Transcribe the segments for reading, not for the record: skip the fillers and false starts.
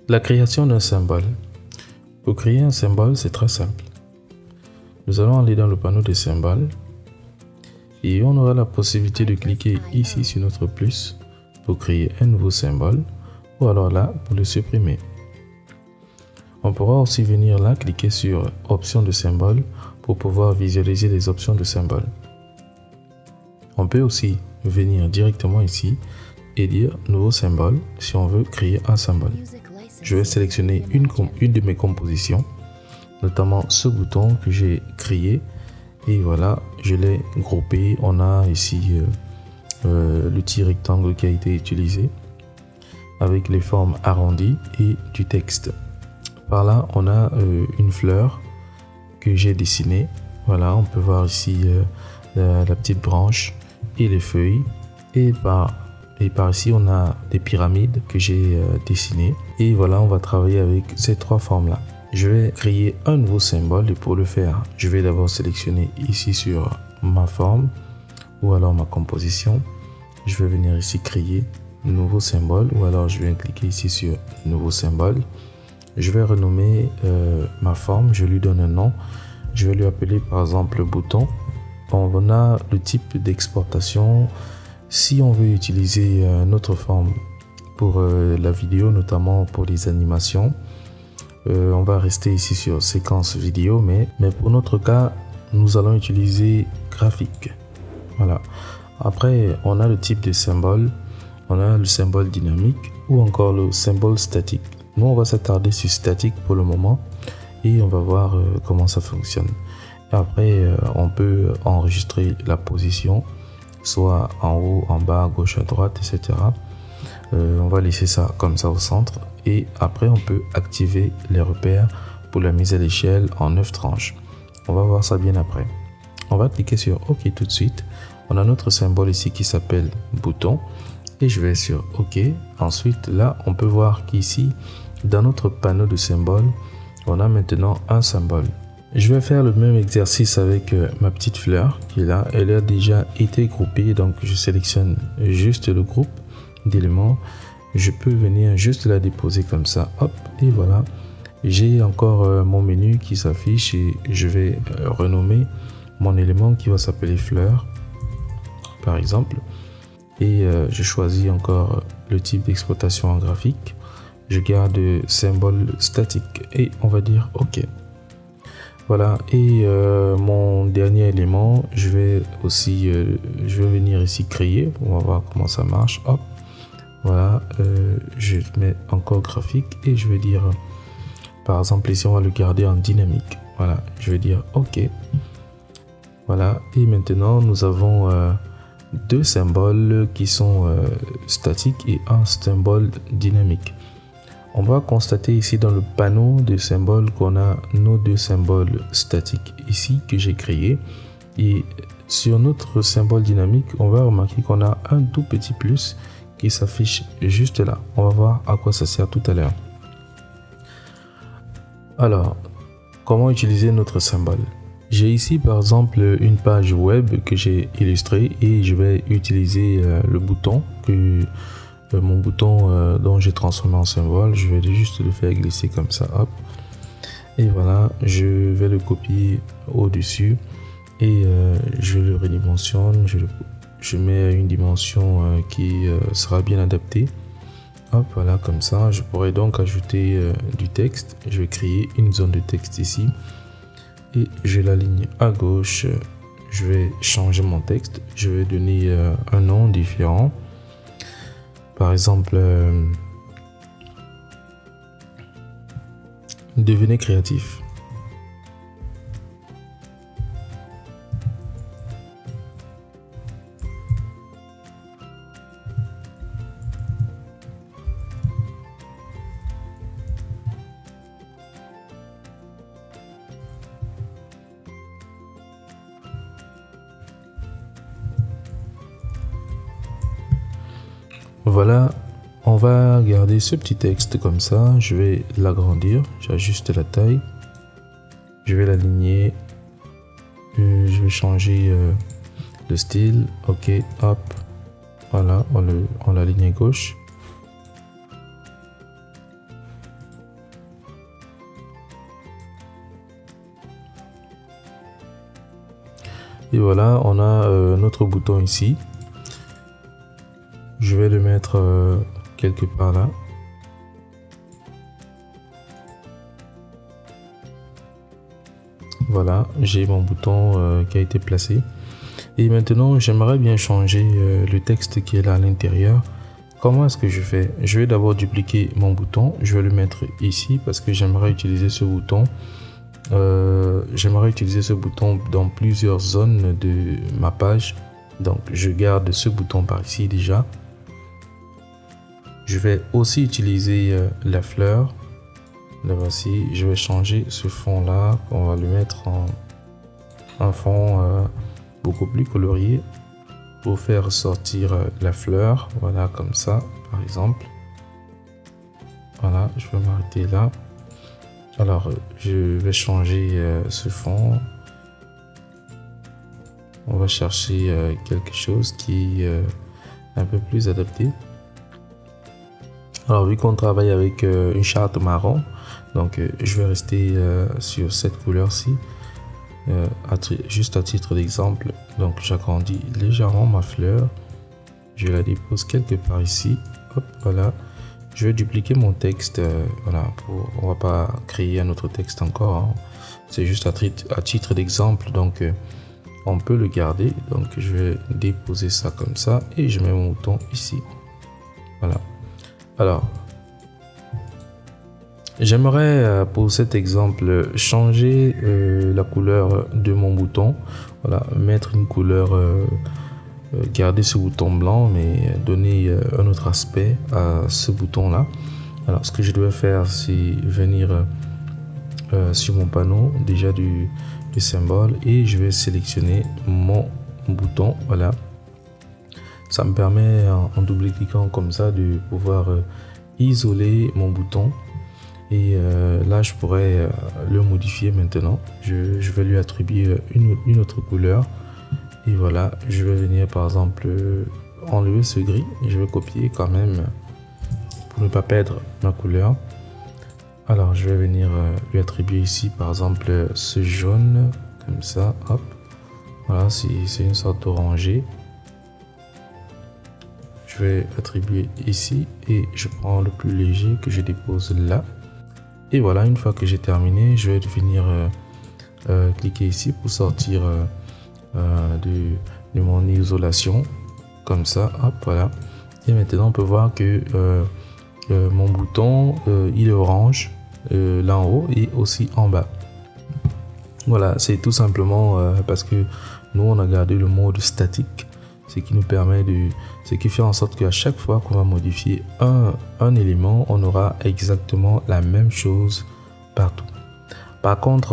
La création d'un symbole. Pour créer un symbole, c'est très simple. Nous allons aller dans le panneau des symboles et on aura la possibilité de cliquer ici sur notre plus pour créer un nouveau symbole ou alors là pour le supprimer. On pourra aussi venir là cliquer sur options de symbole pour pouvoir visualiser les options de symbole. On peut aussi venir directement ici et dire nouveau symbole si on veut créer un symbole. Je vais sélectionner une de mes compositions, notamment ce bouton que j'ai créé et voilà, je l'ai groupé. On a ici l'outil rectangle qui a été utilisé avec les formes arrondies et du texte. Par là, on a une fleur que j'ai dessinée. Voilà, on peut voir ici la petite branche et les feuilles. Et par ici, on a des pyramides que j'ai dessinées. Et voilà, on va travailler avec ces trois formes-là. Je vais créer un nouveau symbole et pour le faire, je vais d'abord sélectionner ici sur ma forme ou alors ma composition. Je vais venir ici créer nouveau symbole ou alors je vais cliquer ici sur nouveau symbole. Je vais renommer ma forme, je lui donne un nom. Je vais lui appeler par exemple bouton. On a le type d'exportation. Si on veut utiliser notre forme pour la vidéo, notamment pour les animations, on va rester ici sur séquence vidéo, mais pour notre cas, nous allons utiliser graphique. Voilà. Après, on a le type de symbole, on a le symbole dynamique ou encore le symbole statique. Nous, on va s'attarder sur statique pour le moment et on va voir comment ça fonctionne. Et après, on peut enregistrer la position, soit en haut, en bas, à gauche, à droite, etc. On va laisser ça comme ça au centre et après on peut activer les repères pour la mise à l'échelle en 9 tranches. On va voir ça bien après. On va cliquer sur OK tout de suite. On a notre symbole ici qui s'appelle bouton et je vais sur OK. Ensuite là on peut voir qu'ici dans notre panneau de symboles on a maintenant un symbole. Je vais faire le même exercice avec ma petite fleur qui est là. Elle a déjà été groupée, donc je sélectionne juste le groupe d'éléments. Je peux venir juste la déposer comme ça, hop, et voilà. J'ai encore mon menu qui s'affiche et je vais renommer mon élément qui va s'appeler fleur, par exemple. Et je choisis encore le type d'exploitation en graphique. Je garde symbole statique et on va dire OK. Voilà, et mon dernier élément, je vais venir ici créer. On va voir comment ça marche. Hop, voilà, je mets encore graphique et je vais dire, par exemple ici, on va le garder en dynamique. Voilà, je vais dire OK. Voilà, et maintenant nous avons deux symboles qui sont statiques et un symbole dynamique. On va constater ici dans le panneau de symboles qu'on a nos deux symboles statiques ici que j'ai créé. Et sur notre symbole dynamique, on va remarquer qu'on a un tout petit plus qui s'affiche juste là. On va voir à quoi ça sert tout à l'heure. Alors, comment utiliser notre symbole? J'ai ici par exemple une page web que j'ai illustrée et je vais utiliser le bouton mon bouton dont j'ai transformé en symbole. Je vais juste le faire glisser comme ça, hop, et voilà, je vais le copier au dessus et je le redimensionne, je mets une dimension qui sera bien adaptée, hop, voilà, comme ça. Je pourrais donc ajouter du texte. Je vais créer une zone de texte ici et je l'aligne à gauche. Je vais changer mon texte, je vais donner un nom différent. Par exemple, devenez créatif. Voilà, on va garder ce petit texte comme ça. Je vais l'agrandir, j'ajuste la taille, je vais l'aligner, je vais changer le style. OK, hop, voilà, on l'aligne à gauche. Et voilà, on a notre bouton ici. Je vais le mettre quelque part là. Voilà, j'ai mon bouton qui a été placé. Et maintenant, j'aimerais bien changer le texte qui est là à l'intérieur. Comment est-ce que je fais? Je vais d'abord dupliquer mon bouton. Je vais le mettre ici parce que j'aimerais utiliser ce bouton. J'aimerais utiliser ce bouton dans plusieurs zones de ma page. Donc, je garde ce bouton par ici déjà. Je vais aussi utiliser la fleur. Là voici, je vais changer ce fond là. On va le mettre en un fond beaucoup plus colorié pour faire ressortir la fleur. Voilà, comme ça, par exemple. Voilà, je vais m'arrêter là. Alors, je vais changer ce fond. On va chercher quelque chose qui est un peu plus adapté. Alors, vu qu'on travaille avec une charte marron, donc je vais rester sur cette couleur-ci. Juste à titre d'exemple, donc j'agrandis légèrement ma fleur. Je la dépose quelque part ici. Hop, voilà. Je vais dupliquer mon texte. Voilà, on va pas créer un autre texte encore. Hein. C'est juste à titre d'exemple. Donc, on peut le garder. Donc, je vais déposer ça comme ça. Et je mets mon bouton ici. Voilà. Alors, j'aimerais pour cet exemple changer la couleur de mon bouton. Voilà, mettre une couleur... garder ce bouton blanc mais donner un autre aspect à ce bouton là. Alors ce que je dois faire, c'est venir sur mon panneau déjà du symbole et je vais sélectionner mon bouton. Voilà, ça me permet en double cliquant comme ça de pouvoir isoler mon bouton et là je pourrais le modifier. Maintenant je vais lui attribuer une autre couleur. Et voilà, je vais venir par exemple enlever ce gris. Je vais copier quand même pour ne pas perdre ma couleur. Alors je vais venir lui attribuer ici par exemple ce jaune, comme ça, hop. Voilà, c'est une sorte d'orangé. Je vais attribuer ici et je prends le plus léger que je dépose là. Et voilà, une fois que j'ai terminé, je vais venir cliquer ici pour sortir... de mon isolation comme ça, hop, voilà. Et maintenant on peut voir que mon bouton il est orange là en haut et aussi en bas. Voilà, c'est tout simplement parce que nous on a gardé le mode statique, ce qui nous permet ce qui fait en sorte qu'à chaque fois qu'on va modifier un élément, on aura exactement la même chose partout. Par contre,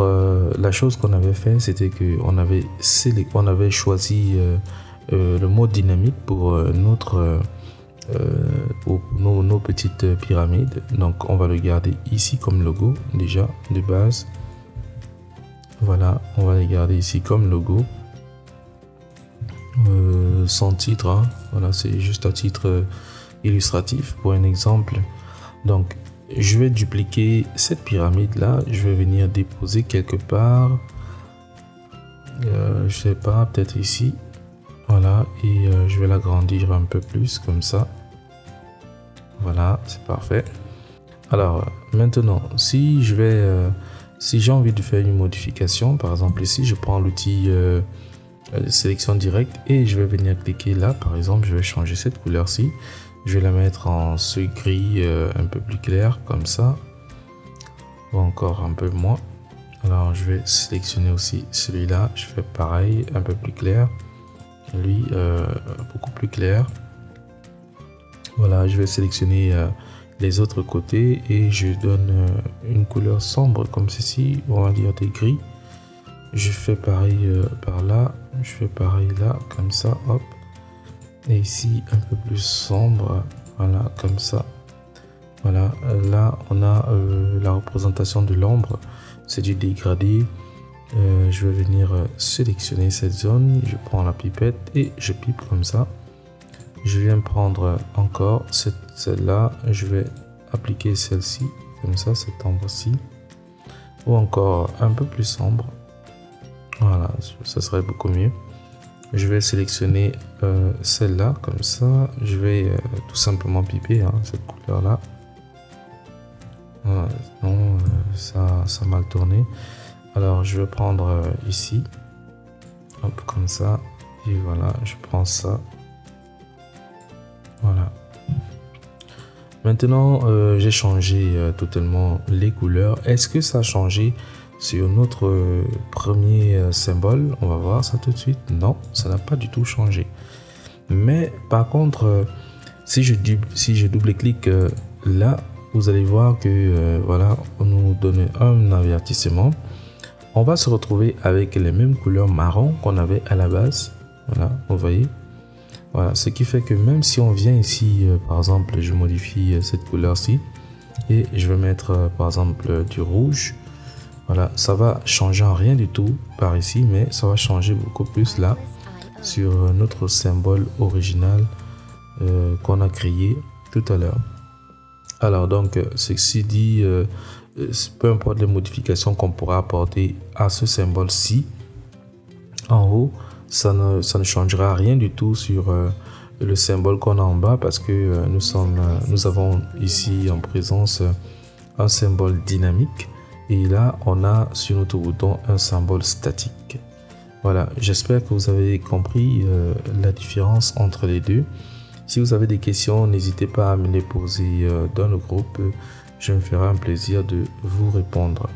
la chose qu'on avait fait, c'était qu'on avait choisi le mode dynamique pour nos petites pyramides. Donc, on va le garder ici comme logo, déjà, de base. Voilà, on va les garder ici comme logo. Sans titre, hein. Voilà, c'est juste à titre illustratif pour un exemple. Donc, je vais dupliquer cette pyramide là, je vais venir déposer quelque part, je sais pas, peut-être ici, voilà, et je vais l'agrandir un peu plus comme ça. Voilà, c'est parfait. Alors maintenant, si j'ai envie de faire une modification, par exemple ici, je prends l'outil sélection directe et je vais venir cliquer là. Par exemple, je vais changer cette couleur-ci. Je vais la mettre en ce gris un peu plus clair comme ça, ou encore un peu moins. Alors je vais sélectionner aussi celui-là, je fais pareil, un peu plus clair, lui beaucoup plus clair. Voilà, je vais sélectionner les autres côtés et je donne une couleur sombre comme ceci, on va dire des gris. Je fais pareil par là, je fais pareil là, comme ça, hop. Et ici un peu plus sombre, voilà, comme ça. Voilà, là on a la représentation de l'ombre, c'est du dégradé. Je vais venir sélectionner cette zone, je prends la pipette et je pipe comme ça. Je viens prendre encore celle-là, je vais appliquer celle-ci, comme ça, cette ombre-ci. Ou encore un peu plus sombre. Voilà, ça serait beaucoup mieux. Je vais sélectionner celle-là, comme ça. Je vais tout simplement piper cette couleur-là. Voilà, non, ça a mal tourné. Alors, je vais prendre ici. Hop, comme ça. Et voilà, je prends ça. Voilà. Maintenant, j'ai changé totalement les couleurs. Est-ce que ça a changé sur notre premier symbole? On va voir ça tout de suite. Non, ça n'a pas du tout changé. Mais par contre, si je double-clique là, vous allez voir que voilà, on nous donne un avertissement. On va se retrouver avec les mêmes couleurs marron qu'on avait à la base. Voilà, vous voyez. Voilà, ce qui fait que même si on vient ici, par exemple, je modifie cette couleur-ci et je vais mettre par exemple du rouge. Voilà, ça va changer en rien du tout par ici, mais ça va changer beaucoup plus là sur notre symbole original qu'on a créé tout à l'heure. Alors donc, ceci dit, peu importe les modifications qu'on pourra apporter à ce symbole-ci, en haut, ça ne changera rien du tout sur le symbole qu'on a en bas parce que nous avons ici en présence un symbole dynamique et là, on a sur notre bouton un symbole statique. Voilà, j'espère que vous avez compris la différence entre les deux. Si vous avez des questions, n'hésitez pas à me les poser dans le groupe. Je me ferai un plaisir de vous répondre.